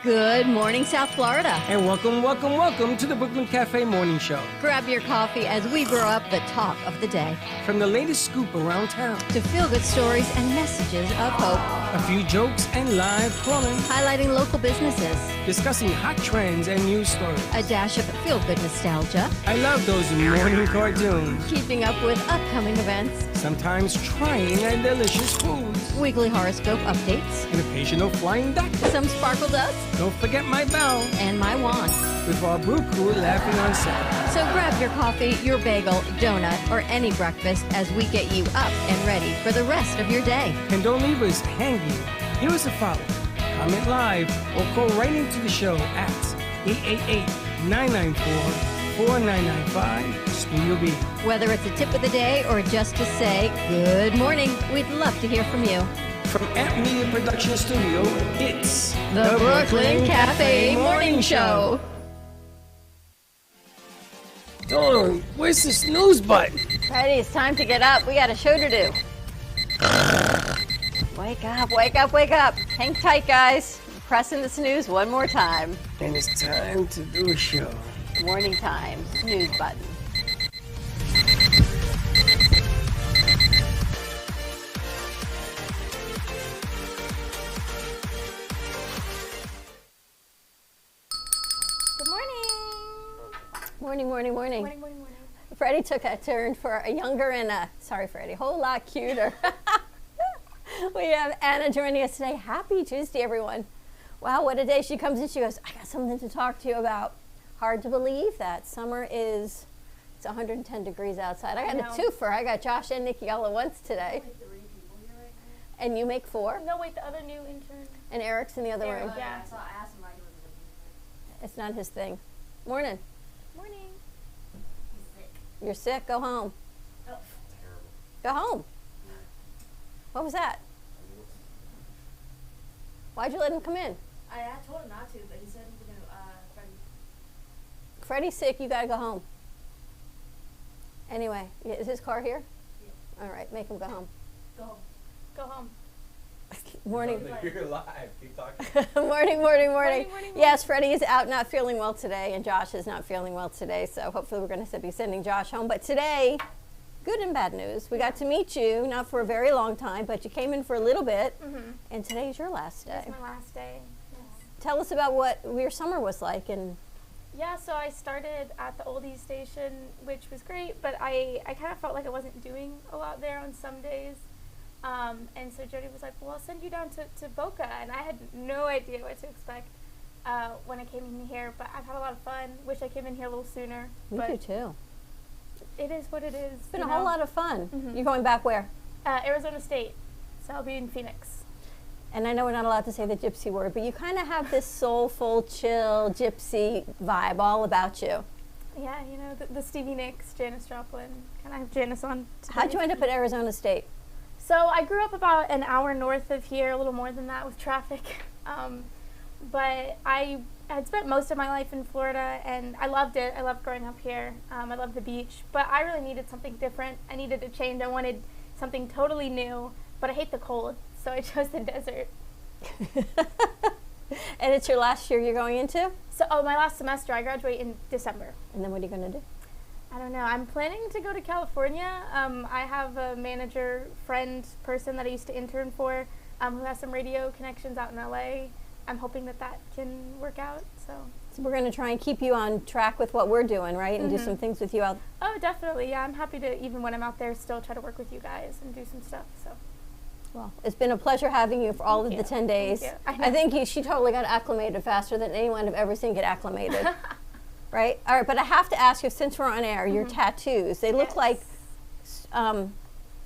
Good morning, South Florida. And welcome to the Brooklyn Cafe Morning Show. Grab your coffee as we grow up the talk of the day. From the latest scoop around town to feel-good stories and messages of hope. A few jokes and live calling. Highlighting local businesses. Discussing hot trends and news stories. A dash of feel-good nostalgia. I love those morning cartoons. Keeping up with upcoming events. Sometimes trying and delicious foods. Weekly horoscope updates. An occasional flying duck. Some sparkle dust. Don't forget my bell. And my wand. With our brew crew laughing on set. So grab your coffee, your bagel, donut, or any breakfast as we get you up and ready for the rest of your day. And don't leave us hanging. Give us a follow. Comment live or call right into the show at 888-994-4995 Studio B. Whether it's a tip of the day or just to say good morning, we'd love to hear from you. From Amp Media Production Studio, it's the Brooklyn Cafe Morning Show. Dawn, where's the snooze button? Freddie, it's time to get up. We got a show to do. Wake up, wake up, wake up. Hang tight, guys. Pressing the snooze one more time. And it's time to do a show. Morning time, snooze button. Morning, morning, morning. Morning, morning, morning. Freddie took a turn for a younger and a, sorry Freddie, whole lot cuter. We have Anna joining us today. Happy Tuesday, everyone. Wow, what a day. She comes in, she goes, I got something to talk to you about. Hard to believe that summer is, it's 110 degrees outside. I got a twofer. I got Josh and Nikki all at once today. Only 3 people here right now. And you make 4? No, wait, the other new intern. And Eric's in the other room. Yeah. I asked him why he wasn't looking. It's not his thing. Morning. Morning. He's sick. You're sick, go home. Oh. Go home. What was that? Why'd you let him come in? I told him not to, but he said he was going to, Freddie. Freddie's sick, you gotta go home. Anyway, is his car here? Yeah. All right, make him go home. Go home. Go home. Morning. You're live. Keep talking. Morning. Morning. Yes, Freddie is out not feeling well today, and Josh is not feeling well today, so hopefully we're going to be sending Josh home. But today, good and bad news. We got to meet you, not for a very long time, but you came in for a little bit, and today's your last day. It's my last day. Yes. Tell us about what your summer was like. And Yeah, so I started at the oldies station, which was great, but I kind of felt like I wasn't doing a lot there on some days. And so Jody was like, well, I'll send you down to Boca. And I had no idea what to expect when I came in here, but I've had a lot of fun. Wish I came in here a little sooner. me but too, too. It is what it is. It's been a whole lot of fun. You're going back where? Arizona State. So I'll be in Phoenix. And I know we're not allowed to say the gypsy word, but you kind of have this soulful, chill, gypsy vibe all about you. Yeah, you know, the Stevie Nicks, Janis Joplin. Kind of have Janis on today. How'd you end up at Arizona State? So I grew up about an hour north of here, a little more than that with traffic. But I had spent most of my life in Florida, and I loved it. I loved growing up here. I loved the beach. But I really needed something different. I needed a change. I wanted something totally new, but I hate the cold, so I chose the desert. And it's your last year you're going into? So, my last semester, I graduate in December. And then what are you going to do? I don't know. I'm planning to go to California. I have a manager, friend, person that I used to intern for who has some radio connections out in LA. I'm hoping that can work out. So we're going to try and keep you on track with what we're doing, right? And do some things with you out. Oh, definitely. Yeah, I'm happy to, even when I'm out there, still try to work with you guys and do some stuff. So. Well, it's been a pleasure having you for all of the 10 days. Thank you. I think she totally got acclimated faster than anyone I've ever seen get acclimated. Right? All right, but I have to ask you, since we're on air, your tattoos, they look like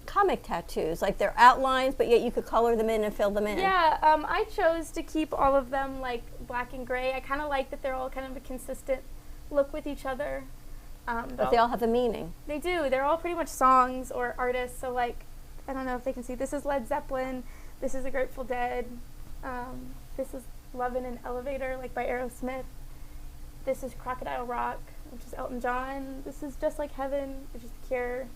comic tattoos, like they're outlines, but yet you could color them in and fill them in. Yeah, I chose to keep all of them like black and gray. I kind of like that they're all kind of a consistent look with each other. But they all have a meaning. They do. They're all pretty much songs or artists. So like, I don't know if they can see, this is Led Zeppelin, this is The Grateful Dead, this is Love in an Elevator, like by Aerosmith. This is Crocodile Rock, which is Elton John. This is Just Like Heaven, which is The Cure.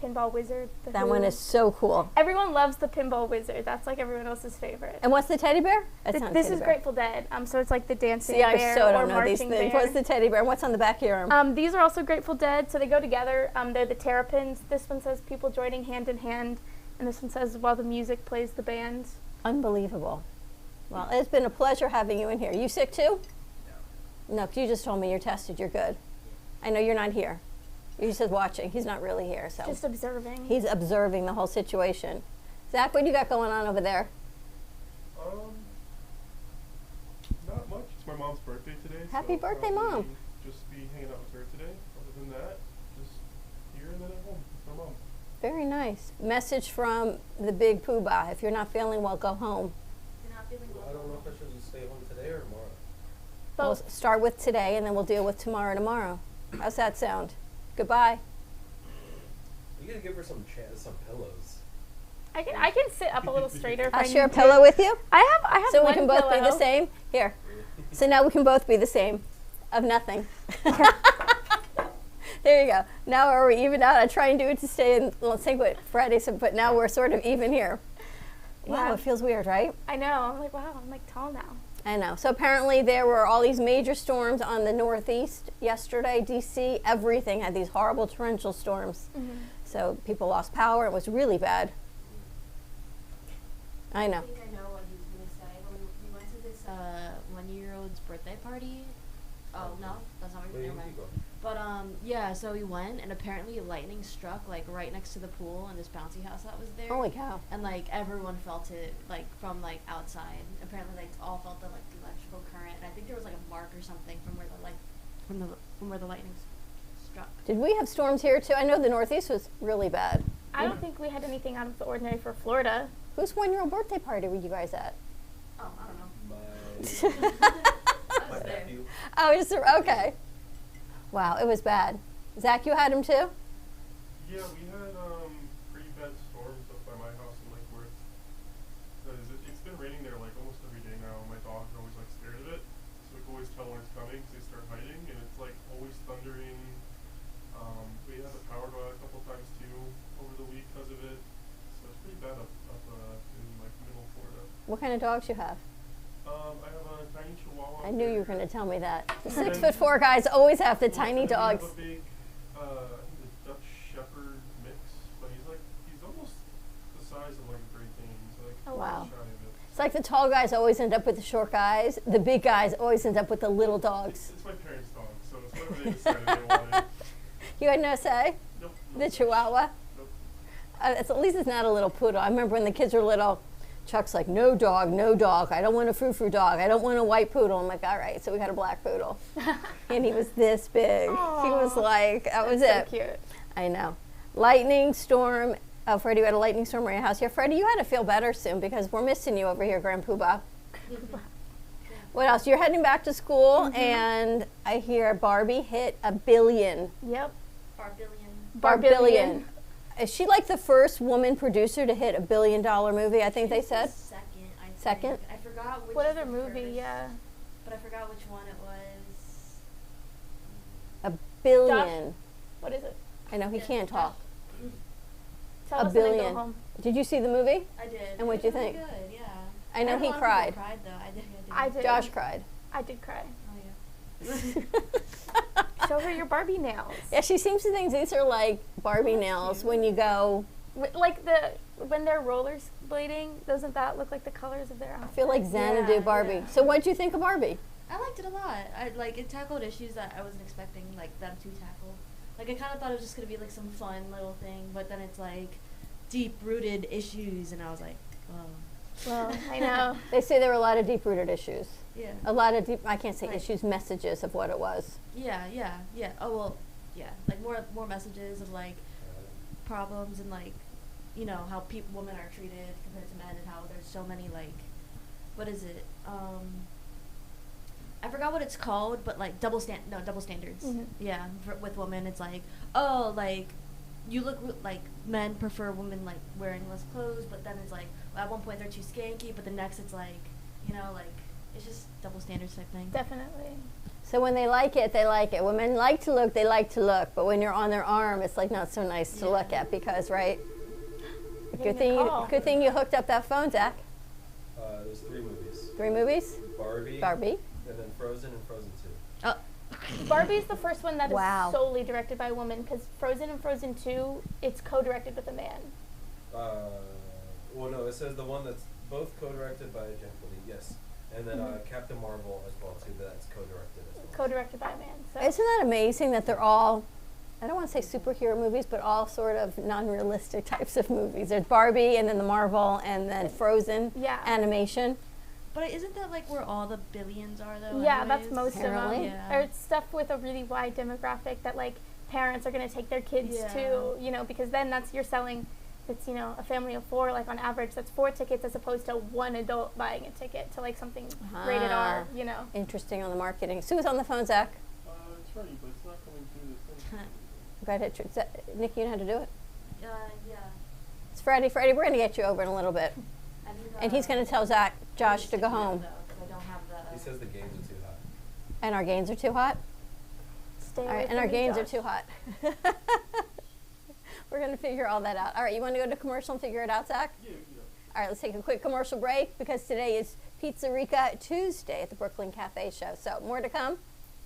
Pinball Wizard. That one is so cool. Everyone loves the Pinball Wizard. That's like everyone else's favorite. And what's the teddy bear? That's not a This teddy is bear. Grateful Dead. So it's like the dancing See, I bear so or don't know these marching things. bear. What's the teddy bear? And what's on the back of your arm? These are also Grateful Dead, so they go together. They're the Terrapins. This one says people joining hand in hand, and this one says while the music plays the band. Unbelievable. Well, it's been a pleasure having you in here. You sick too? No, 'cause you just told me you're tested. You're good. I know you're not here. You said watching. He's not really here, so Just observing. he's observing the whole situation. Zach, what do you got going on over there? Not much. It's my mom's birthday today. Happy so birthday, probably Mom. Just be hanging out with her today. Other than that, just here and then at home with my mom. Very nice. Message from the big poobah. If you're not feeling well, go home. You're not feeling well. I don't know if I should just stay home today or tomorrow. We'll Both. start with today, and then we'll deal with tomorrow. How's that sound? Goodbye. You gotta give her some pillows. I can sit up a little straighter if I I'll need share a to. pillow with you, I have so we one can both be the pillow. same. Here. So now we can both be the same, of nothing. There you go. Now are we even out? I try and do it to stay in sync with Friday, but now we're sort of even here. Wow, Yeah. it feels weird, right? I know. I'm like, wow, I'm like tall now. I know. So apparently there were all these major storms on the northeast yesterday. DC, everything had these horrible torrential storms. So people lost power. It was really bad. I know. I think I know what he was going to say. When we went to this 1-year-old's birthday party. Oh, no, that's not what Wait, you're you never keep mind. going. But yeah, so we went, and apparently lightning struck like right next to the pool and this bouncy house that was there. Holy cow. And like everyone felt it like from like outside. Apparently, like all felt the like the electrical current. And I think there was like a mark or something from where the lightning struck. Did we have storms here too? I know the northeast was really bad. I don't think we had anything out of the ordinary for Florida. Whose 1-year-old birthday party were you guys at? Oh, I don't know. My, my there. nephew. Oh, just okay. Wow, it was bad. Zach, you had him too? Yeah, we had pretty bad storms up by my house in Lake Worth. It's been raining there like almost every day now. My dogs are always like scared of it, so we can always tell when it's coming because they start hiding, and it's like always thundering. We had the power go out a couple times too over the week because of it. So it's pretty bad up in like middle Florida. What kind of dogs you have? I have a tiny Chihuahua. I knew you were going to tell me that. The And 6'4" guys always have the Well, tiny and we have dogs. a big, I think a Dutch Shepherd mix, but he's almost the size of like a Great Dane. He's like Oh, wow. shy of it. It's like the tall guys always end up with the short guys. The big guys always end up with the little dogs. It's my parents' dog, so it's whatever they decided they wanted. You had no say? Nope. The Chihuahua? Nope. At least it's not a little poodle. I remember when the kids were little, Chuck's like, no dog, no dog. I don't want a frou-frou dog. I don't want a white poodle. I'm like, all right. So we got a black poodle. And he was this big. He was Aw. like, that was That's it. so cute. I know. Lightning storm. Oh, Freddie, you had a lightning storm at your house. Yeah, Freddie, you had to feel better soon because we're missing you over here, Grand Poobah. What else? You're heading back to school, and I hear Barbie hit $1 billion. Yep. Barbillion. Is she like the first woman producer to hit $1 billion movie? I think they said. Second, I think. Second? I forgot which. What is other the movie? first, Yeah. But I forgot which one it was. $1 billion. What is it? I know he Yeah, can't Josh. talk. Tell $1 us and then billion. go home. Did you see the movie? I did. And what'd you It was really think? Good, yeah. I know heard a he lot of people cried. cried though. I did. I did. Josh cried. I did cry. Oh yeah. Show her your Barbie nails. Yeah, she seems to think these are like Barbie nails when you go. Like when they're rollerblading, doesn't that look like the colors of their I outfit? feel like Xanadu Yeah, Barbie. yeah. So what'd you think of Barbie? I liked it a lot. I like it tackled issues that I wasn't expecting like them to tackle. Like I kind of thought it was just gonna be like some fun little thing, but then it's like deep-rooted issues, and I was like, oh, Well, I know. They say there were a lot of deep-rooted issues. yeah, A lot of deep, I can't say Right. issues, messages of what it was. yeah. Oh well, yeah. Like more messages of like problems and like, you know, how women are treated compared to men, and how there's so many like, what is it? I forgot what it's called, but like double standards. Mhm. Yeah, with women, it's like, oh, like you look like men prefer women like wearing less clothes, but then it's like at one point they're too skanky, but the next it's like, you know, like it's just double standards type thing. Definitely. So when they like it, they like it. When men like to look, they like to look. But when you're on their arm, it's like not so nice to look at because, right? Good thing you hooked up that phone, Zach. There's 3 movies. 3 movies? Barbie. And then Frozen and Frozen 2. Oh. Barbie's the first one that Wow. is solely directed by a woman, because Frozen and Frozen 2, it's co-directed with a man. Well, no, it says the one that's both co-directed by Jen Foddy, yes. And then Captain Marvel as well, too, that's co-directed as well. Co-directed by a man. So. Isn't that amazing that they're all, I don't want to say superhero movies, but all sort of non-realistic types of movies. There's Barbie and then the Marvel and then Frozen animation. But isn't that like where all the billions are though? Yeah, anyways? that's most Apparently. of them. Yeah. Or it's stuff with a really wide demographic that like parents are going to take their kids to, you know, because then you're selling, it's, you know, a family of 4, like on average, that's 4 tickets as opposed to one adult buying a ticket to like something rated R, you know. Interesting on the marketing. Sue's on the phone, Zach. It's ready, but it's not coming through the thing. Go ahead, Nikki, you know how to do it? Yeah. It's Freddie. Freddie, we're going to get you over in a little bit. And he's going to tell Josh to go home. I don't have the. He says the gains are too hot. And our gains are too hot? Stay All away right, from and our me, gains are Josh. too hot. We're going to figure all that out. All right, you want to go to commercial and figure it out, Zach? Yeah. All right, let's take a quick commercial break because today is Pizza-Rica Tuesday at the Brooklyn Cafe Show. So more to come.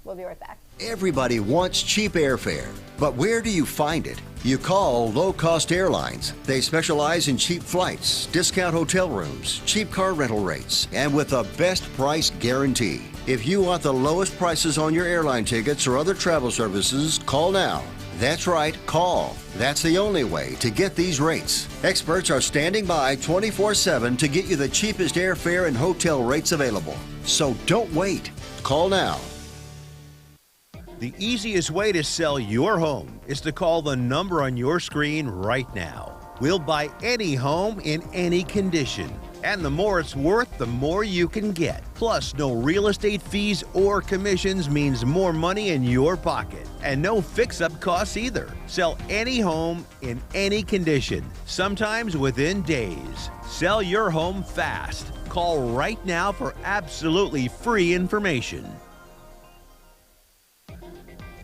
We'll be right back. Everybody wants cheap airfare, but where do you find it? You call Low Cost Airlines. They specialize in cheap flights, discount hotel rooms, cheap car rental rates, and with a best price guarantee. If you want the lowest prices on your airline tickets or other travel services, call now. That's right, call. That's the only way to get these rates. Experts are standing by 24/7 to get you the cheapest airfare and hotel rates available. So don't wait. Call now. The easiest way to sell your home is to call the number on your screen right now. We'll buy any home in any condition. And the more it's worth, the more you can get. Plus, no real estate fees or commissions means more money in your pocket. And no fix-up costs either. Sell any home in any condition, sometimes within days. Sell your home fast. Call right now for absolutely free information.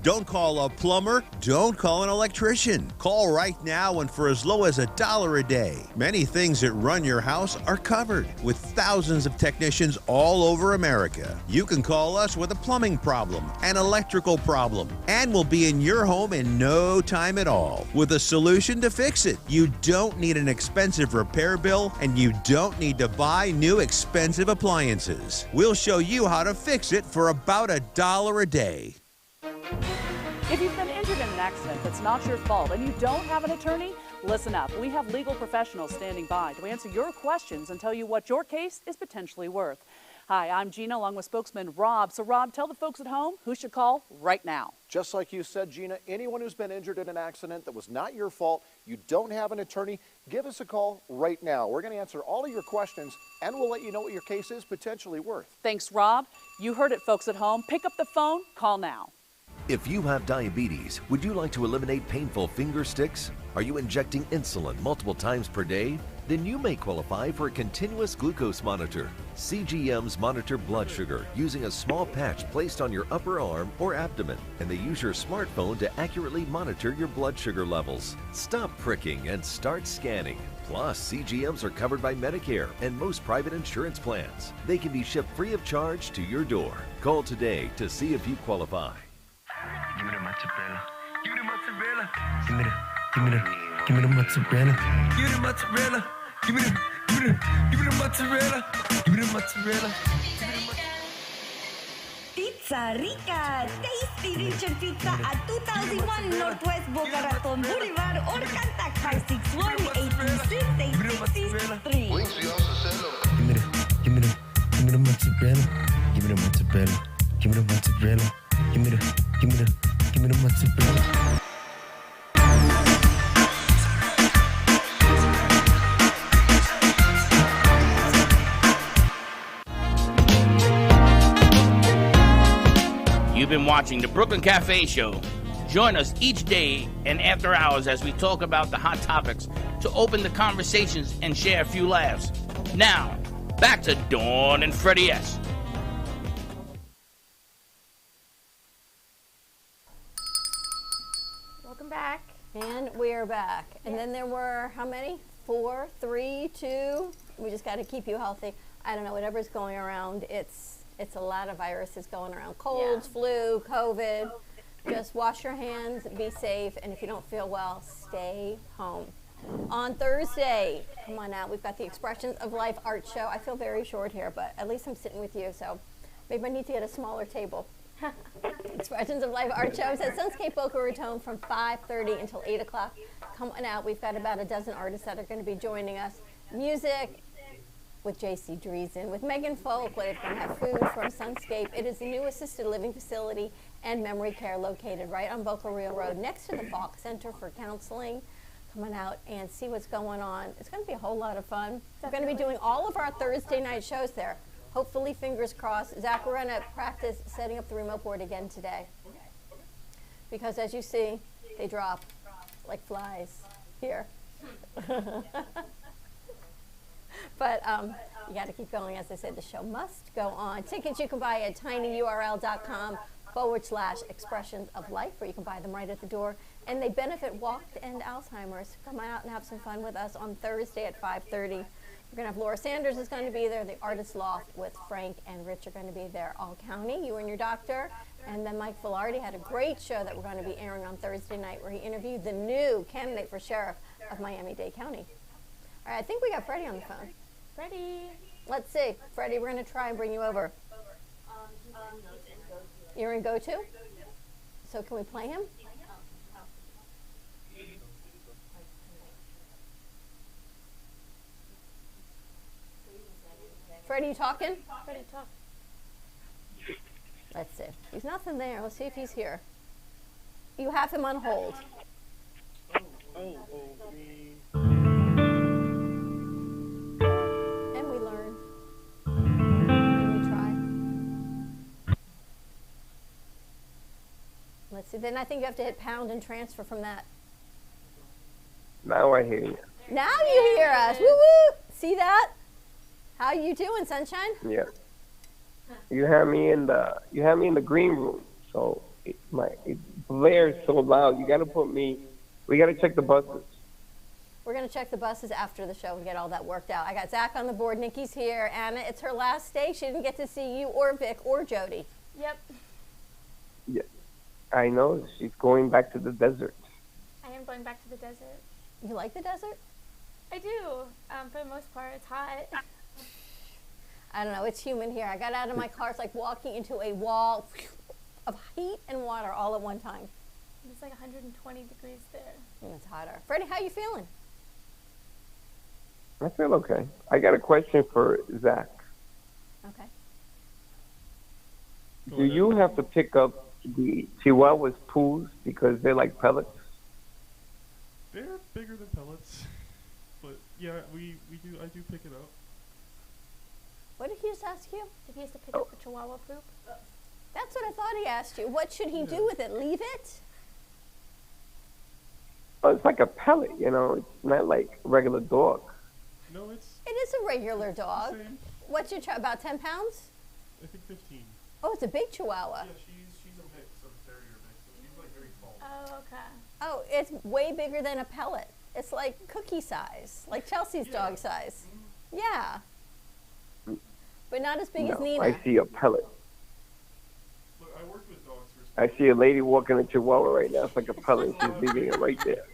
Don't call a plumber. Don't call an electrician. Call right now and for as low as $1 a day. Many things that run your house are covered with thousands of technicians all over America. You can call us with a plumbing problem, an electrical problem, and we'll be in your home in no time at all with a solution to fix it. You don't need an expensive repair bill and you don't need to buy new expensive appliances. We'll show you how to fix it for about $1 a day. If you've been injured in an accident that's not your fault and you don't have an attorney, listen up. We have legal professionals standing by to answer your questions and tell you what your case is potentially worth. Hi, I'm Gina along with spokesman Rob. So Rob, tell the folks at home who should call right now. Just like you said, Gina, anyone who's been injured in an accident that was not your fault, you don't have an attorney, give us a call right now. We're going to answer all of your questions and we'll let you know what your case is potentially worth. Thanks, Rob. You heard it, folks at home. Pick up the phone, call now. If you have diabetes, would you like to eliminate painful finger sticks? Are you injecting insulin multiple times per day? Then you may qualify for a continuous glucose monitor. CGMs monitor blood sugar using a small patch placed on your upper arm or abdomen, and they use your smartphone to accurately monitor your blood sugar levels. Stop pricking and start scanning. Plus, CGMs are covered by Medicare and most private insurance plans. They can be shipped free of charge to your door. Call today to see if you qualify. Give me the mozzarella. Give me the mozzarella. Give me the mozzarella. Give me the mozzarella. Give me the mozzarella. Give me the mozzarella. Pizza-Rica, tasty Richard Pizza at 2001 Northwest Boca Raton Boulevard or contact 561-826-8663. Give me the mozzarella. Give me the mozzarella. Give me the mozzarella. Give me the mozzarella. You've been watching the Brooklyn Cafe Show. Join us each day and after hours as we talk about the hot topics to open the conversations and share a few laughs. Now, back to Dawn and Freddie S. Welcome back. And we are back. And then there were how many? 4, 3, 2. We just got to keep you healthy. I don't know, whatever's going around, it's a lot of viruses going around. Colds, flu, COVID. Just wash your hands, be safe, and if you don't feel well, stay home. On Thursday, come on out, we've got the Expressions of Life art show. I feel very short here, but at least I'm sitting with you, so maybe I need to get a smaller table. Expressions of Life art show is at Sunscape Boca Raton from 5:30 until 8 o'clock. Come on out. We've got about a dozen artists that are going to be joining us. Music with J.C. Dreesen, with Megan Folk. We're going to have food from Sunscape. It is the new assisted living facility and memory care located right on Boca Real Road next to the Falk Center for Counseling. Come on out and see what's going on. It's going to be a whole lot of fun. We're going to be doing all of our Thursday night shows there. Hopefully, fingers crossed. Zach, we're going to practice setting up the remote board again today. Because as you see, they drop like flies here. But you got to keep going. As I said, the show must go on. Tickets you can buy at tinyurl.com/expressions of life, where you can buy them right at the door. And they benefit Walk to End Alzheimer's. Come on out and have some fun with us on Thursday at 5:30. We're going to have Laura Sanders is going to be there. The Artist Loft with Frank and Rich are going to be there. All County, you and your doctor. And then Mike Filardi had a great show that we're going to be airing on Thursday night, where he interviewed the new candidate for sheriff of Miami-Dade County. All right, I think we got Freddie on the phone. Freddie. Let's see. Freddie, we're going to try and bring you over. You're in go-to? So can we play him? Freddie, you talking? Freddie, talk. Let's see. There's nothing there. Let's see if he's here. You have him on hold. And we learn. And we try. Let's see. Then I think you have to hit pound and transfer from that. Now I hear you. Now you hear us. Woo woo! See that? How you doing, Sunshine? Yeah. You have me in the green room, so it blares so loud. You got to put me. We got to check the buses. We're gonna check the buses after the show and get all that worked out. I got Zach on the board. Nikki's here. Anna, it's her last day. She didn't get to see you or Vic or Jody. Yep. Yeah. I know. She's going back to the desert. I am going back to the desert. You like the desert? I do. For the most part, it's hot. I don't know. It's humid here. I got out of my car. It's like walking into a wall of heat and water all at one time. It's like 120 degrees there. And it's hotter. Freddie, how you feeling? I feel okay. I got a question for Zach. Okay. Do you have to pick up the Chihuahua's poos because they're like pellets? They're bigger than pellets, but yeah, we do. I do pick it up. What did he just ask you? If he has to pick up the Chihuahua poop? That's what I thought he asked you. What should he do with it? Leave it? Oh, it's like a pellet, you know. It's not like a regular dog. No, it's. It is a regular dog. Same. What's your about 10 pounds? I think 15. Oh, it's a big Chihuahua. Yeah, she's a mix of a terrier mix, so she's like very tall. Oh, okay. Oh, it's way bigger than a pellet. It's like cookie size, like Chelsea's dog size. Yeah. But not as big as Nina. I see a pellet. Look, I worked with dogs for. I see a lady walking a Chihuahua right now. It's like a pellet. She's leaving it right there.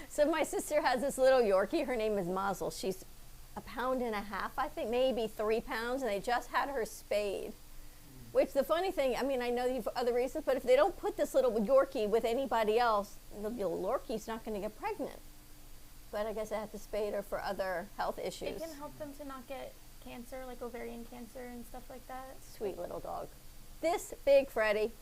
So my sister has this little Yorkie. Her name is Mazel. She's 1.5 pounds, I think, maybe 3 pounds, and they just had her spayed. Which the funny thing, I mean, I know you for other reasons, but if they don't put this little Yorkie with anybody else, the little Yorkie's not going to get pregnant. But I guess I have to spay her for other health issues. It can help them to not get cancer, like ovarian cancer and stuff like that. Sweet little dog. This big Freddie.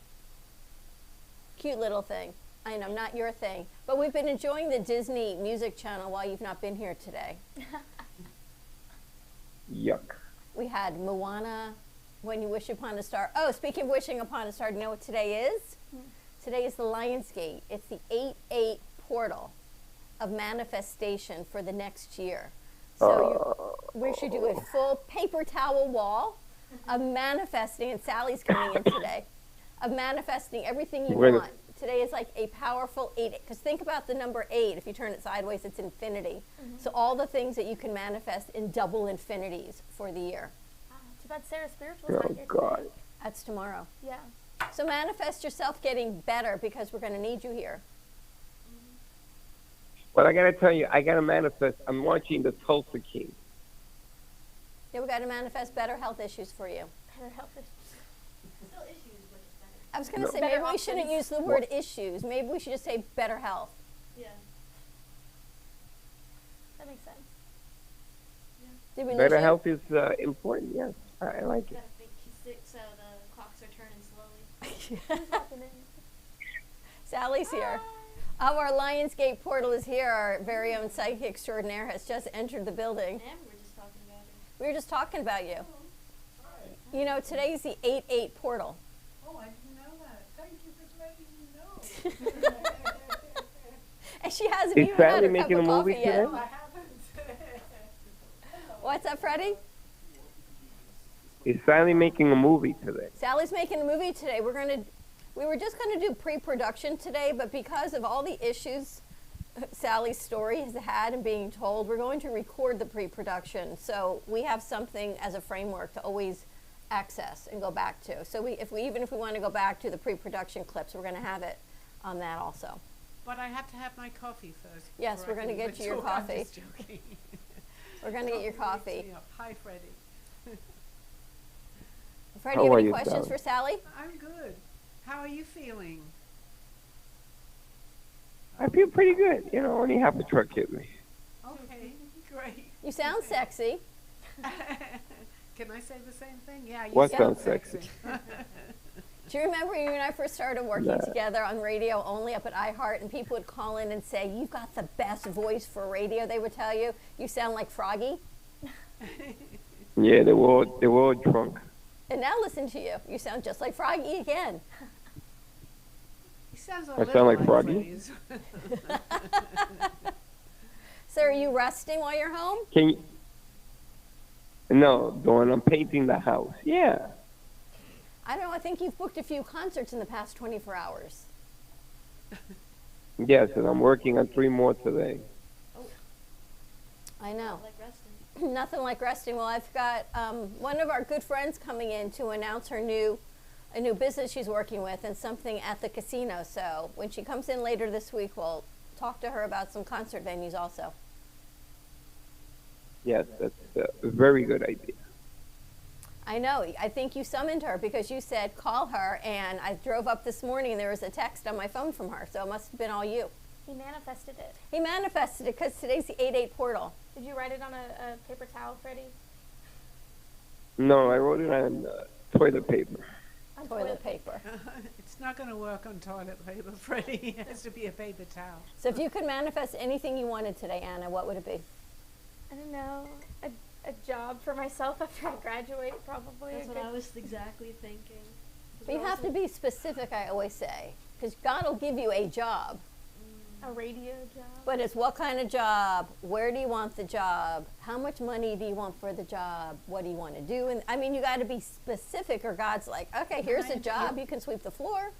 Cute little thing. I know, not your thing. But we've been enjoying the Disney Music Channel while you've not been here today. Yuck. We had Moana, When You Wish Upon a Star. Oh, speaking of wishing upon a star, do you know what today is? Today is the Lionsgate. It's the 8/8 portal of manifestation for the next year. So we should do a full paper towel wall of manifesting, and Sally's coming in today, of manifesting everything you want today is like a powerful 8, because think about the number 8. If you turn it sideways, it's infinity. So all the things that you can manifest in double infinities for the year. Too bad Sarah Spiritual's not here. God. That's tomorrow. Yeah. So manifest yourself getting better, because we're going to need you here. Well, I gotta tell you, I gotta manifest. I'm watching the Tulsa King. Yeah, we got to manifest better health issues for you. Better health issues. Still issues, but it's better. I was going to say, Better maybe we shouldn't options. use the word issues. Maybe we should just say better health. Yeah. That makes sense. Did we lose Better you? health is important. Yes, I like it. Gotta think she's 6, so the clocks are turning slowly. Who's walking in? Sally's here. Our Lionsgate portal is here. Our very own psychic extraordinaire has just entered the building. And we were just talking about her. We were just talking about you. You know, today's the 8-8 portal. Oh, I didn't know that. Thank you for letting me know. And she hasn't Is even had Sally her cup making of a movie coffee yet. today? I haven't. What's up, Freddie? Is Sally making a movie today? Sally's making a movie today. We were just going to do pre-production today, but because of all the issues Sally's story has had and being told, we're going to record the pre-production. So we have something as a framework to always access and go back to. So even if we want to go back to the pre-production clips, we're going to have it on that also. But I have to have my coffee first. Yes, before we're I going to can get you your talk. I'm coffee. just joking. We're going to get your Coffee wakes coffee. me up. Hi, Freddie. Freddie, How you have are any you, questions Sally? for Sally? I'm good. How are you feeling? I feel pretty good. You know, only half a truck hit me. Okay, great. You sound sexy. Can I say the same thing? Yeah, you What sound sounds sexy? Do you remember you and I first started working Nah. together on radio only up at iHeart, and people would call in and say, "You've got the best voice for radio." They would tell you, "You sound like Froggy." Yeah, they were all drunk. And now listen to you. You sound just like Froggy again. He sounds a I little sound like Froggy? Freddie's. So are you resting while you're home? Can you? No, Dawn, I'm painting the house. Yeah. I don't know. I think you've booked a few concerts in the past 24 hours. Yes, and I'm working on 3 more today. I know. Like resting. Nothing like resting. Well, I've got one of our good friends coming in to announce a new business she's working with and something at the casino. So when she comes in later this week, we'll talk to her about some concert venues also. Yes, that's a very good idea. I know. I think you summoned her because you said call her, and I drove up this morning and there was a text on my phone from her. So it must have been all you. He manifested it. He manifested it because today's the 8-8 portal. Did you write it on a paper towel, Freddie? No, I wrote it on toilet paper. On Toilet paper. It's not going to work on toilet paper, Freddie. It has to be a paper towel. So if you could manifest anything you wanted today, Anna, what would it be? I don't know. A job for myself after I graduate, probably. That's what I was exactly thinking. But you have to be specific, I always say, because God will give you a job. A radio job. But it's what kind of job? Where do you want the job? How much money do you want for the job? What do you want to do? And I mean, you got to be specific, or God's like, okay, here's the job. You can sweep the floor.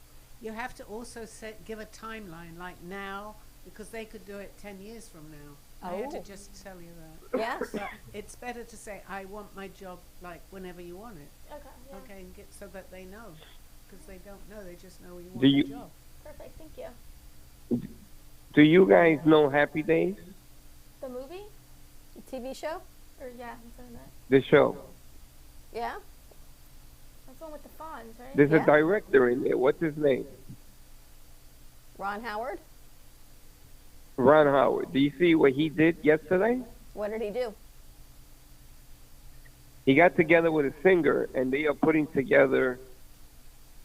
You have to also give a timeline, like now, because they could do it 10 years from now. I had to Oh. just tell you that. Yes. But it's better to say, I want my job, like, whenever you want it. Okay, yeah. Okay, and get so that they know. Because they don't know, they just know you want Do the you- job. Perfect, thank you. Do you guys know Happy Days? The movie? TV show? Or yeah, I'm saying that. The show. Yeah. That's the one with the fawns, right? There's Yeah. a director in there. What's his name? Ron Howard? Ron Howard. Do you see what he did yesterday? What did he do? He got together with a singer, and they are putting together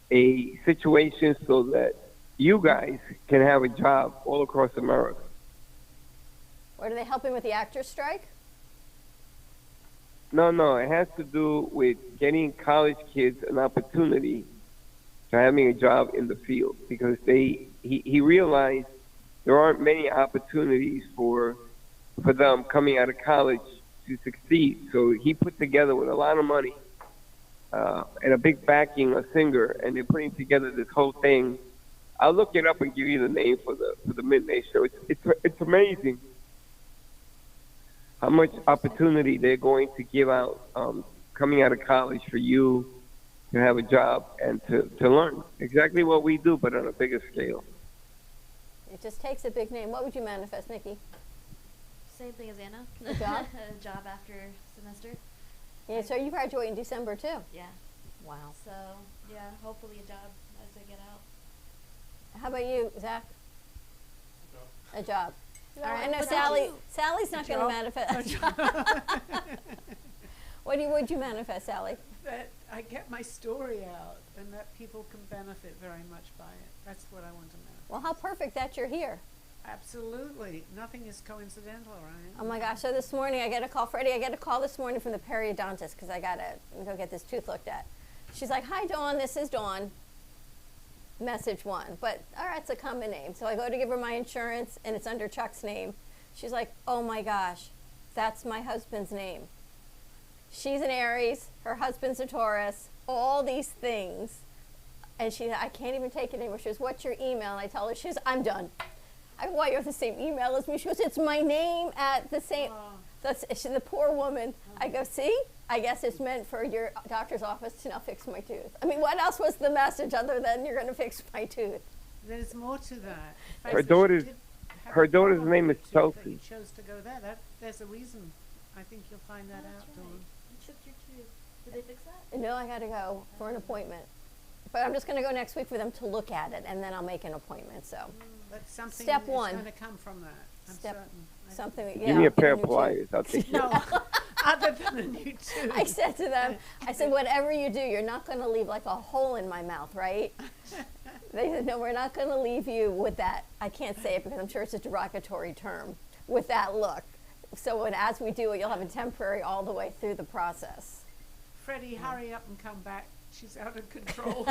a situation so that you guys can have a job all across America. Or do they help him with the actor's strike? No, it has to do with getting college kids an opportunity to having a job in the field, because he realized there aren't many opportunities for them coming out of college to succeed. So he put together with a lot of money and a big backing, a singer, and they're putting together this whole thing I'll look it up and give you the name for the midnight show. It's amazing how much opportunity they're going to give out coming out of college for you to have a job and to learn exactly what we do, but on a bigger scale. It just takes a big name. What would you manifest, Nikki? Same thing as Anna. A job? A job after semester. Yeah, so you graduate in December too? Yeah. Wow. So, yeah, hopefully a job as I get out. How about you, Zach? A job. Yeah, All right, I know but Sally's not going to manifest. What would you manifest, Sally? That I get my story out and that people can benefit very much by it. That's what I want to manifest. Well, how perfect that you're here. Absolutely. Nothing is coincidental, right? Oh my gosh, so this morning I get a call, Freddie, I get a call this morning from the periodontist because I got to go get this tooth looked at. She's like, hi, Dawn, this is Dawn. Message one, but all right, it's a common name. So I go to give her my insurance and it's under Chuck's name. She's like, oh my gosh, that's my husband's name. She's an Aries, her husband's a Taurus, all these things. And I can't even take it anymore. She goes, what's your email? And I tell her, she goes, I'm done. I go, why, you have the same email as me? She goes, it's my name at the same, the poor woman. I go, see? I guess it's meant for your doctor's office to now fix my tooth. I mean, what else was the message other than you're going to fix my tooth? There's more to that. Her daughter's name is Sophie. You chose to go there. There's a reason. I think you'll find that out, Dawn. You chipped your tooth. Did they fix that? No, I got to go for an appointment. But I'm just going to go next week for them to look at it, and then I'll make an appointment. So, But something step is one. going to come from that. I'm certain. Something. Give me a pair of pliers. I'll take it. No, other than a new tooth. I said to them, I said, whatever you do, you're not going to leave like a hole in my mouth, right? They said, no, we're not going to leave you with that. I can't say it because I'm sure it's a derogatory term, with that look. So as we do it, you'll have a temporary all the way through the process. Freddie, hurry up and come back. She's out of control.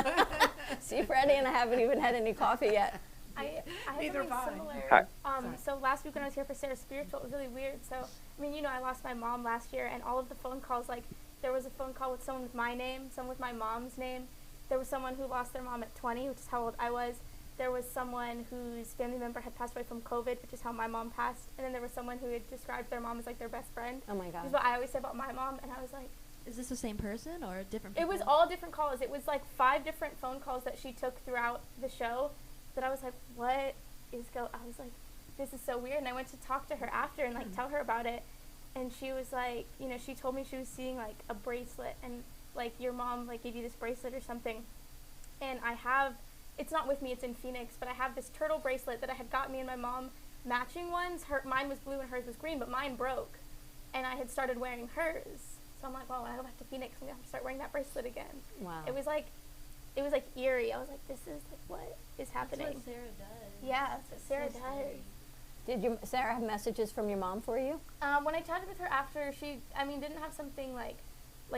See, Freddie and I haven't even had any coffee yet. I have Neither something have I. similar. So last week when I was here for Sarah Spiritual, it was really weird. So, I mean, I lost my mom last year, and all of the phone calls, like, there was a phone call with someone with my name, someone with my mom's name. There was someone who lost their mom at 20, which is how old I was. There was someone whose family member had passed away from COVID, which is how my mom passed. And then there was someone who had described their mom as, like, their best friend. Oh, my God. Which is what I always say about my mom, and I was like, is this the same person or different people? people? It was all different calls. It was, like, 5 different phone calls that she took throughout the show that I was like, what is I was like, this is so weird. And I went to talk to her after and, like, tell her about it. And she was like, she told me she was seeing, like, a bracelet. And, like, your mom, like, gave you this bracelet or something. And I have, it's not with me, it's in Phoenix, but I have this turtle bracelet that I had got me and my mom matching ones. Mine was blue and hers was green, but mine broke. And I had started wearing hers. So I'm like, well, when I go back to Phoenix, I'm going to have to start wearing that bracelet again. Wow. It was like eerie. I was like, this is like, what is happening? That's what Sarah does. Yeah, that's what Sarah does. Did Sarah have messages from your mom for you? When I chatted with her after, she, didn't have something like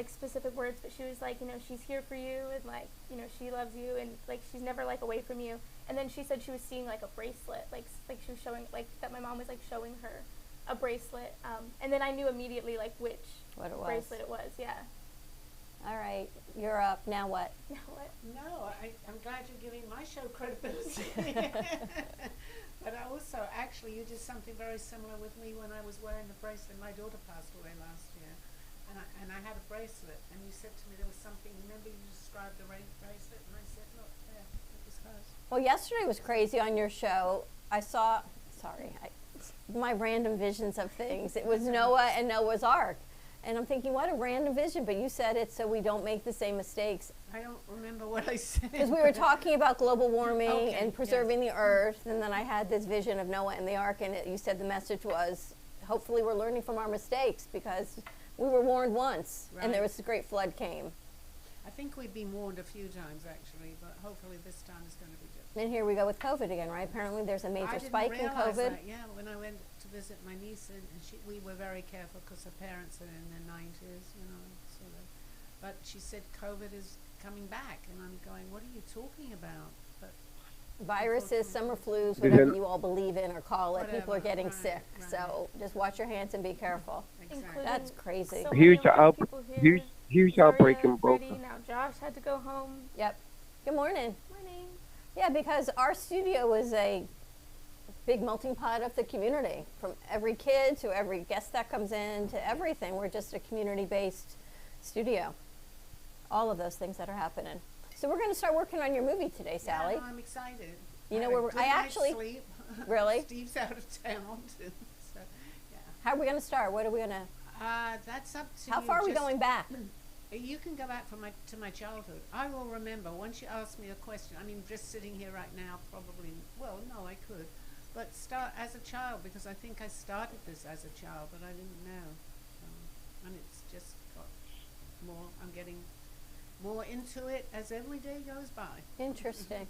specific words, but she was like, she's here for you, and like, she loves you, and like, she's never like away from you. And then she said she was seeing like a bracelet, like she was showing, like that my mom was like showing her a bracelet. And then I knew immediately like which bracelet it was. Yeah. All right, you're up. Now what? Now what? No, I'm glad you're giving my show credibility. But I also, actually, you did something very similar with me when I was wearing the bracelet. My daughter passed away last year, and I had a bracelet, and you said to me there was something, remember you described the bracelet, and I said, look, there, it was hers. Well, yesterday was crazy on your show. I saw, my random visions of things. It was Noah and Noah's Ark. And I'm thinking, what a random vision, but you said it so we don't make the same mistakes. I don't remember what I said. Because we were talking about global warming Okay, and preserving the earth, and then I had this vision of Noah and the Ark, and you said the message was, hopefully we're learning from our mistakes, because we were warned once, and there was a great flood came. I think we've been warned a few times, actually, but hopefully this time is going to be different. And here we go with COVID again, right? Apparently there's a major spike in COVID. That, yeah, when I went to visit my niece, and we were very careful because her parents are in their 90s, sort of. But she said COVID is coming back, and I'm going, what are you talking about? But viruses, summer flus, whatever you all believe in or call it, people are getting sick. Right. So just watch your hands and be careful. Exactly. That's crazy. So Huge outbreak in Boca. Now Josh had to go home. Yep. Good morning. Morning. Yeah, because our studio is a big melting pot of the community, from every kid to every guest that comes in to everything. We're just a community-based studio. All of those things that are happening. So we're going to start working on your movie today, Sally. Yeah, no, I'm excited. You know, I had a where good I night's actually sleep. really. Steve's out of town too. So, yeah. How are we going to start? What are we going to? That's up to How you. far are we Just- going back? You can go back to my childhood. I will remember once you ask me a question. I mean, just sitting here right now, probably. Well, no, I could, but start as a child because I think I started this as a child, but I didn't know. And it's just got more. I'm getting more into it as every day goes by. Interesting.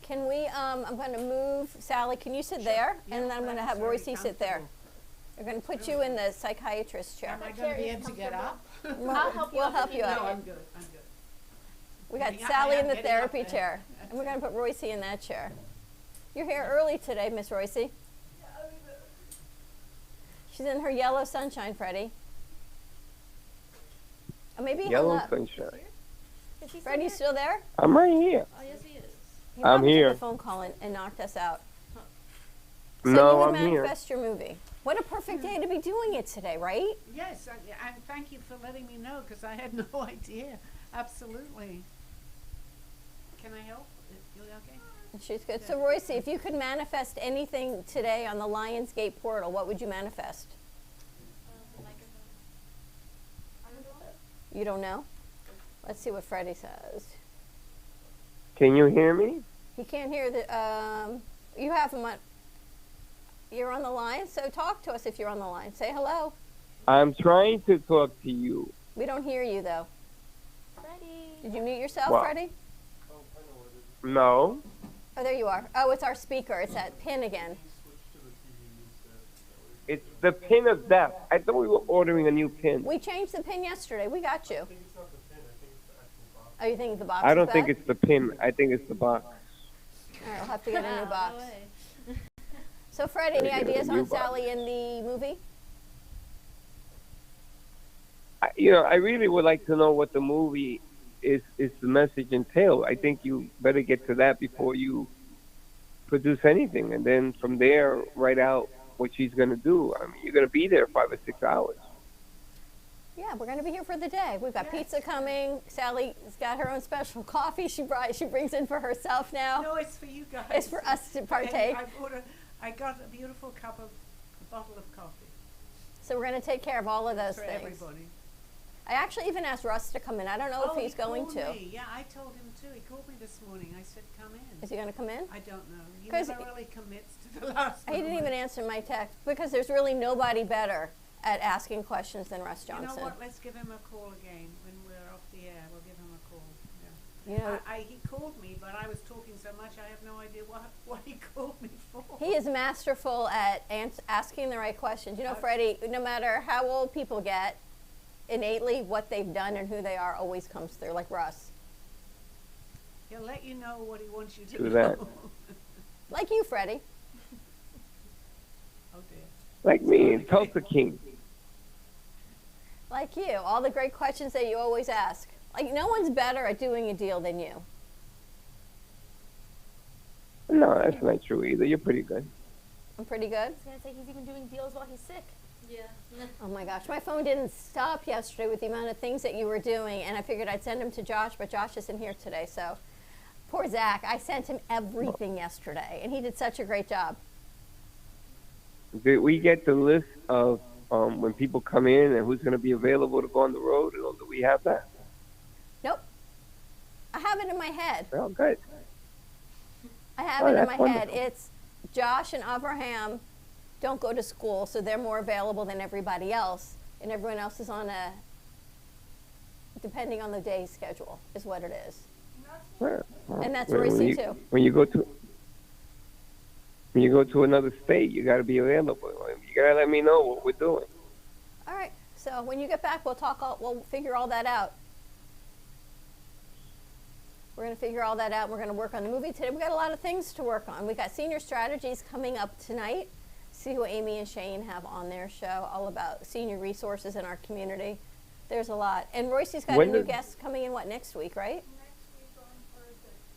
Can we? I'm going to move Sally. Can you sit there? Yeah, and then I'm going to that have is very Royce sit there. We're going to put you in the psychiatrist chair. Am I going to be able to get up? I'll help you. We'll help you No, out. I'm good. I'm good. We got Yeah, Sally I in am the getting up therapy there. chair, and we're going to put Royce in that chair. You're here early today, Miss Royce. She's in her yellow sunshine, Freddie. Oh, maybe he hung Yellow up. sunshine. Freddie's still there? I'm right here. Oh, yes, he is. He I'm probably took here. a phone call and knocked us out. So No, you would I'm here. manifest your movie. What a perfect day to be doing it today, right? Yes, and thank you for letting me know because I had no idea. Absolutely. Can I help? You okay? She's good. So Royce, if you could manifest anything today on the Lionsgate portal, what would you manifest? You don't know? Let's see what Freddie says. Can you hear me? He can't hear the, you have him on, you're on the line, so talk to us if you're on the line. Say hello. I'm trying to talk to you. We don't hear you though. Freddie. Did you mute yourself, Well- Freddie? No. Oh, there you are. Oh, it's our speaker. It's that pin again. It's the pin of death. I thought we were ordering a new pin. We changed the pin yesterday. We got you. Oh, you think the box I is don't think bad? it's the pin. I think it's the box. All right, we'll have to get a new box. way. So, Fred, any Gotta get a ideas new on box. Sally in the movie? I really would like to know what the movie is the message entail. I think you better get to that before you produce anything, and then from there write out what she's going to do. I mean, you're going to be there 5 or 6 hours. Yeah, we're going to be here for the day. We've got pizza coming. Sally's got her own special coffee she brings in for herself now. No, it's for you guys. It's for us to partake. I got a beautiful bottle of coffee. So we're going to take care of all of those for things. everybody. I actually even asked Russ to come in. I don't know if he's going called to. Me. Yeah, I told him too. He called me this morning. I said, come in. Is he going to come in? I don't know. He 'Cause never really commits to the last He didn't moment. even answer my text because there's really nobody better at asking questions than Russ Johnson. You know what? Let's give him a call again when we're off the air. We'll give him a call. Yeah. You know- he called me, but I was talking so much I have no idea what he called me for. He is masterful at asking the right questions. You know, Freddie, no matter how old people get, innately what they've done and who they are always comes through, like Russ. He'll let you know what he wants you to Do know. that. Like you, Freddie. Oh dear. Like me, Tulsa King. Like you. All the great questions that you always ask. Like, no one's better at doing a deal than you. No, that's not true either. You're pretty good. I'm pretty good. I was gonna say he's even doing deals while he's sick. Yeah. Oh my gosh, my phone didn't stop yesterday with the amount of things that you were doing, and I figured I'd send them to Josh, but Josh isn't here today, so poor Zach. I sent him everything yesterday, and he did such a great job. Did we get the list of when people come in and who's going to be available to go on the road? And do we have that? Nope. I have it in my head. Well, good. I have Oh, it in that's my wonderful. head. It's Josh and Abraham don't go to school, so they're more available than everybody else, and everyone else is on a, depending on the day's schedule, is what it is. Well, And that's when Royce you- too. When you go to another state, you got to be available. You got to let me know what we're doing. All right. So when you get back, we'll figure all that out. We're going to figure all that out. We're going to work on the movie today. We've got a lot of things to work on. We got senior strategies coming up tonight. See who Amy and Shane have on their show, all about senior resources in our community. There's a lot. And Royce's got When a new did- guest coming in, next week, right?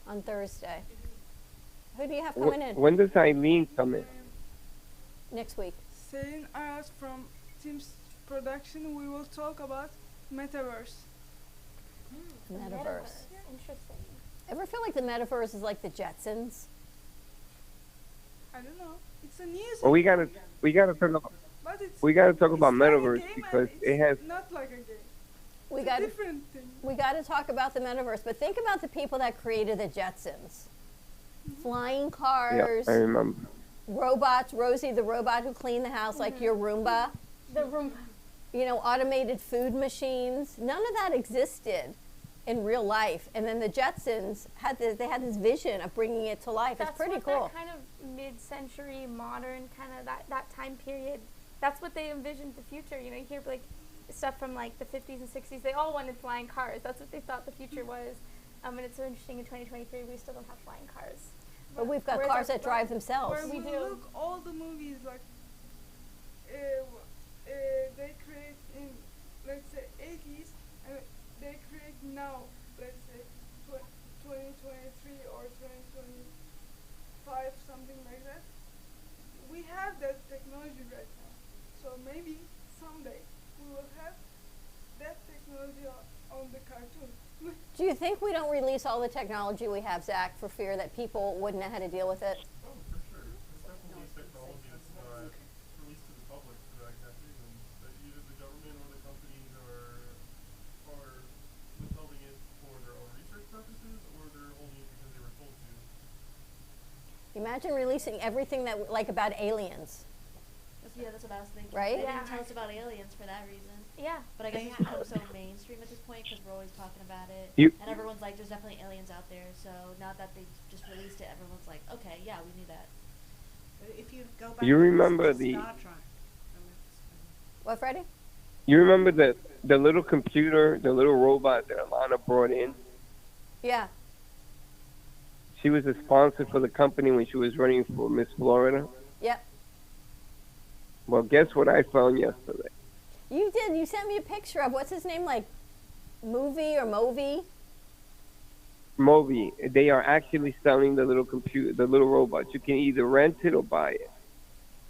On Thursday. Who do you have coming in? When does Eileen come in? Next week. Saying us from Teams Production, we will talk about metaverse. Metaverse. Interesting. Ever feel like the metaverse is like the Jetsons? I don't know. It's a news. Well, we gotta talk about But it's metaverse game because and it has. it's not like a game. We It's got a different thing. We got to talk about the metaverse, but think about the people that created the Jetsons. Flying Yeah, cars, I remember. robots, Rosie the robot who cleaned the house like your Roomba. The Roomba. You know, automated food machines. None of that existed in real life. And then the Jetsons had they had this vision of bringing it to life. That's it's pretty what cool. That kind of mid-century modern kind of that time period. That's what they envisioned the future. You know, you hear like stuff from like the 50s and 60s. They all wanted flying cars. That's what they thought the future was. And it's so interesting. In 2023, we still don't have flying cars. But we've got Where's cars our- that drive themselves. Where We we do. look all the movies like they create in, let's say, 80s, and they create now, let's say 2023 or 2025, something like that. We have that technology right now, so maybe someday we will have that technology on the cartoon. Do you think we don't release all the technology we have, Zach, for fear that people wouldn't know how to deal with it? Oh, for sure. It's definitely technology that's not released to the public for that exact reason. That either the government or the companies are withholding it for their own research purposes, or they're holding it because they were told to. Imagine releasing everything that, like about aliens. Yeah, that's what I was thinking. Right? They Yeah. didn't tell us about aliens for that reason. Yeah. But I guess it's become so mainstream at this point because we're always talking about it. You- And everyone's like, there's definitely aliens out there. So now that they just released it, everyone's like, okay, yeah, we knew that. But if you go back You and remember listen to the- Star Trek, What, Freddie? You remember the little computer, the little robot that Alana brought in? Yeah. She was a sponsor for the company when she was running for Miss Florida. Yep. Well, guess what I found yesterday? You did. You sent me a picture of what's his name, like Movie or Movi. Moby. They are actually selling the little computer, the little robot. You can either rent it or buy it.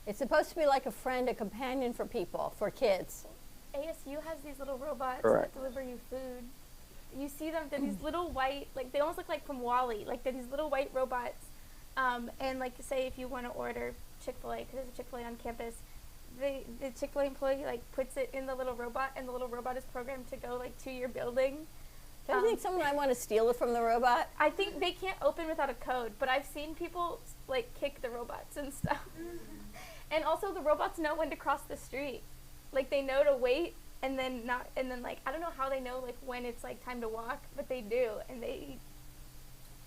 It's supposed to be like a friend, a companion for people, for kids. ASU has these little robots Correct. that deliver you food. You see them, they're these little white, like they almost look like from WALL-E, like they're these little white robots. And like say if you want to order Chick-fil-A, because there's a Chick-fil-A on campus, the Chick-fil-A employee like puts it in the little robot, and the little robot is programmed to go like to your building. Don't you think someone might want to steal it from the robot? I think they can't open without a code, but I've seen people like kick the robots and stuff. And also the robots know when to cross the street. Like they know to wait and then not, and then like I don't know how they know like when it's like time to walk, but they do. And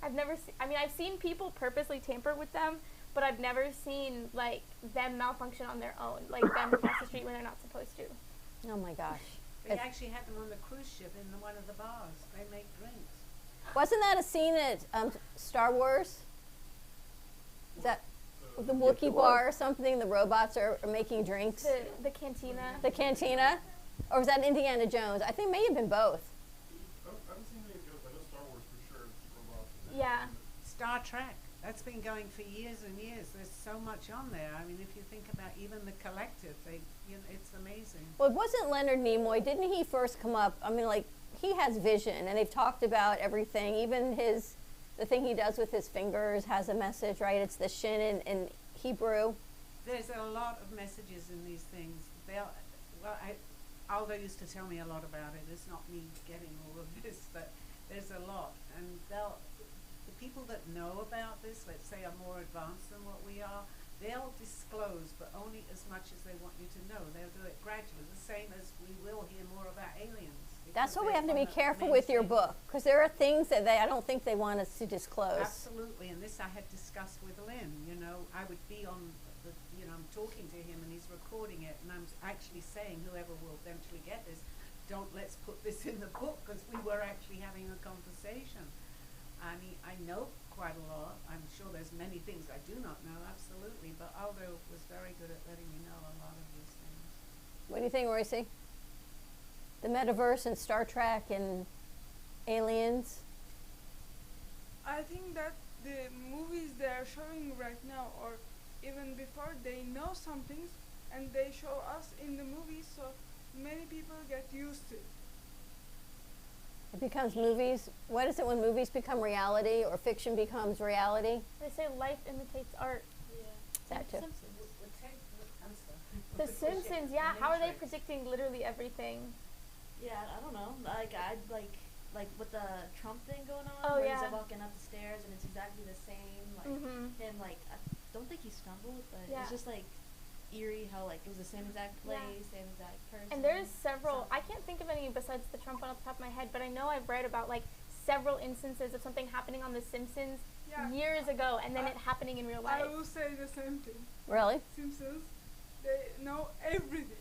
I've never seen, I mean I've seen people purposely tamper with them, but I've never seen like them malfunction on their own, like them cross the street when they're not supposed to. Oh my gosh. They actually had them on the cruise ship in one of the bars. They make drinks. Wasn't that a scene at Star Wars? Is that the Wookiee bar or something? The robots are making drinks. The cantina. The cantina? Or was that Indiana Jones? I think it may have been both. I haven't seen any Jones. I know Star Wars for sure. Robots. Yeah. Star Trek. That's been going for years and years. There's so much on there. I mean, if you think about even the collective, it's amazing. Well, it wasn't Leonard Nimoy. Didn't he first come up? I mean, like, he has vision, and they've talked about everything. Even the thing he does with his fingers has a message, right? It's the shin in Hebrew. There's a lot of messages in these things. Aldo used to tell me a lot about it. It's not me getting all of this, but there's a lot. And the people that know about this, let's say, are more advanced than what we are, they'll disclose, but only as much as they want you to know. They'll do it gradually, the same as we will hear more about aliens. That's why we have to be careful with your book, because there are things that I don't think they want us to disclose. Absolutely, and this I had discussed with Lynn. You know, I would be on I'm talking to him and he's recording it, and I'm actually saying, whoever will eventually get this, let's put this in the book, because we were actually having a conversation. I mean, I know quite a lot. I'm sure there's many things I do not know, absolutely, but Aldo was very good at letting me know a lot of these things. What do you think, Royce? The metaverse and Star Trek and aliens? I think that the movies they are showing right now, or even before, they know some things and they show us in the movies, so many people get used to it. It becomes movies. What is it when movies become reality or fiction becomes reality? They say life imitates art. That too. The Simpsons, yeah. How are they predicting literally everything? Yeah, I don't know. Like I'd like with the Trump thing going on. Oh, where yeah. He's like walking up the stairs and it's exactly the same. Like him, like I don't think he stumbled, but Yeah. it's just like eerie how like it was the same exact place, same exact person. And there's several, I can't think of any besides the Trump one off the top of my head, but I know I've read about like several instances of something happening on The Simpsons years ago and then it happening in real life. I will say the same thing. Really? Simpsons, they know everything.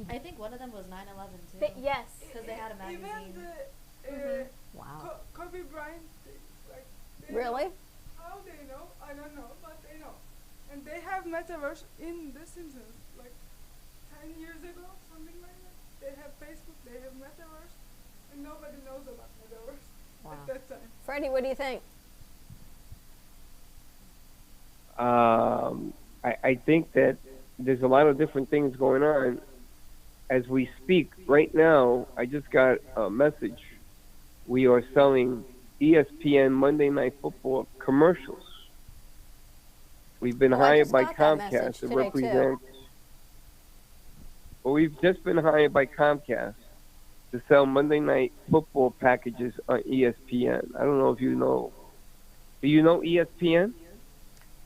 I think one of them was 9/11 too. Yes. Because they had a magazine. Even the Wow. Kobe Bryant thing, like they Really? know. How they know, I don't know, but they know. And they have metaverse in The Simpsons, like 10 years ago, something like that. They have Facebook, they have metaverse, and nobody knows about metaverse at that time. Freddie, what do you think? I think that there's a lot of different things going on as we speak. Right now, I just got a message. We are selling ESPN Monday Night Football commercials. We've been hired by Comcast to represent. Well, we've just been hired by Comcast to sell Monday Night Football packages on ESPN. I don't know if you know. Do you know ESPN?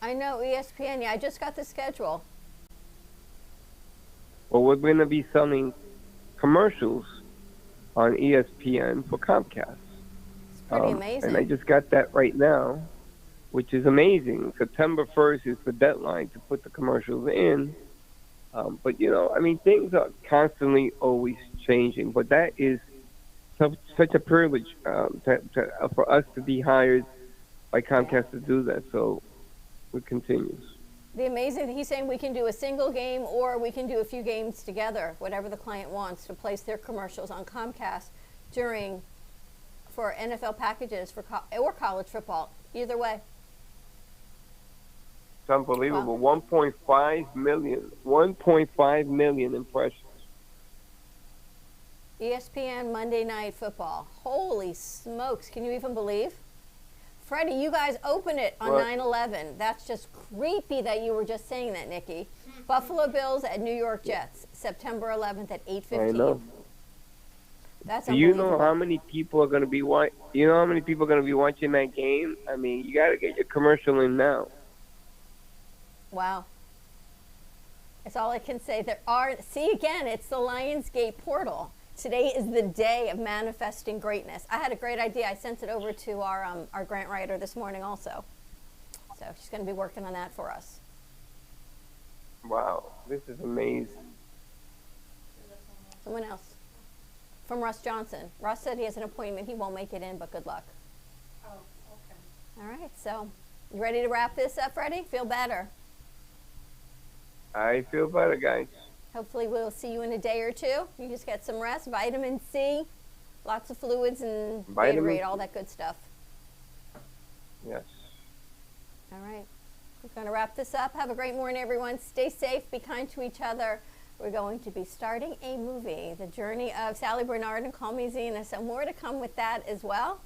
I know ESPN. Yeah, I just got the schedule. Well, we're going to be selling commercials on ESPN for Comcast. It's pretty amazing. And I just got that right now, which is amazing. September 1st is the deadline to put the commercials in. But, you know, I mean, things are constantly always changing. But that is such a privilege for us to be hired by Comcast to do that. So it continues. The amazing thing, he's saying we can do a single game or we can do a few games together, whatever the client wants, to place their commercials on Comcast for NFL packages or college football, either way. It's unbelievable. 1.5 million impressions. ESPN Monday Night Football. Holy smokes, can you even believe? Freddie, you guys open it on 9/11. That's just creepy that you were just saying that, Nikki. Buffalo Bills at New York Jets, September 11th at 8:15. I know. That's Do you unbelievable. know how many people are going to be You know how many people are going to be watching that game? I mean, you got to get your commercial in now. Wow. That's all I can say. See again, it's the Lionsgate portal. Today is the day of manifesting greatness. I had a great idea. I sent it over to our grant writer this morning also. So she's going to be working on that for us. Wow, this is amazing. Someone else. From Russ Johnson. Russ said he has an appointment. He won't make it in, but good luck. Oh, okay. All right, so you ready to wrap this up, Freddie? Feel better? I feel better, guys. Hopefully we'll see you in a day or two. You just get some rest, vitamin C, lots of fluids and Gatorade, all that good stuff. Yes. All right. We're going to wrap this up. Have a great morning, everyone. Stay safe. Be kind to each other. We're going to be starting a movie, The Journey of Sally Bernard and Call Me Zena. So more to come with that as well.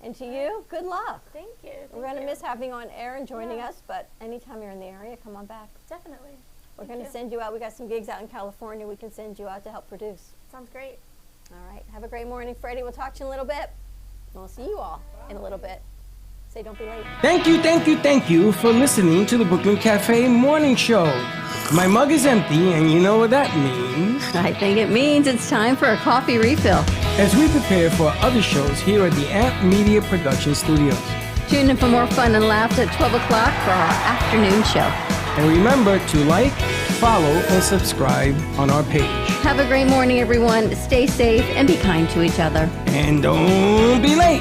And to you, good luck. Thank you. We're going to miss having you on air and joining us, but anytime you're in the area, come on back. Definitely. We're going to send you out. We got some gigs out in California. We can send you out to help produce. Sounds great. All right. Have a great morning, Freddie. We'll talk to you in a little bit. We'll see you all in a little bit. Say don't be late. Thank you for listening to the Brooklyn Cafe Morning Show. My mug is empty, and you know what that means. I think it means it's time for a coffee refill. As we prepare for other shows here at the Amp Media Production Studios. Tune in for more fun and laughs at 12 o'clock for our afternoon show. And remember to like, follow, and subscribe on our page. Have a great morning, everyone. Stay safe and be kind to each other. And don't be late.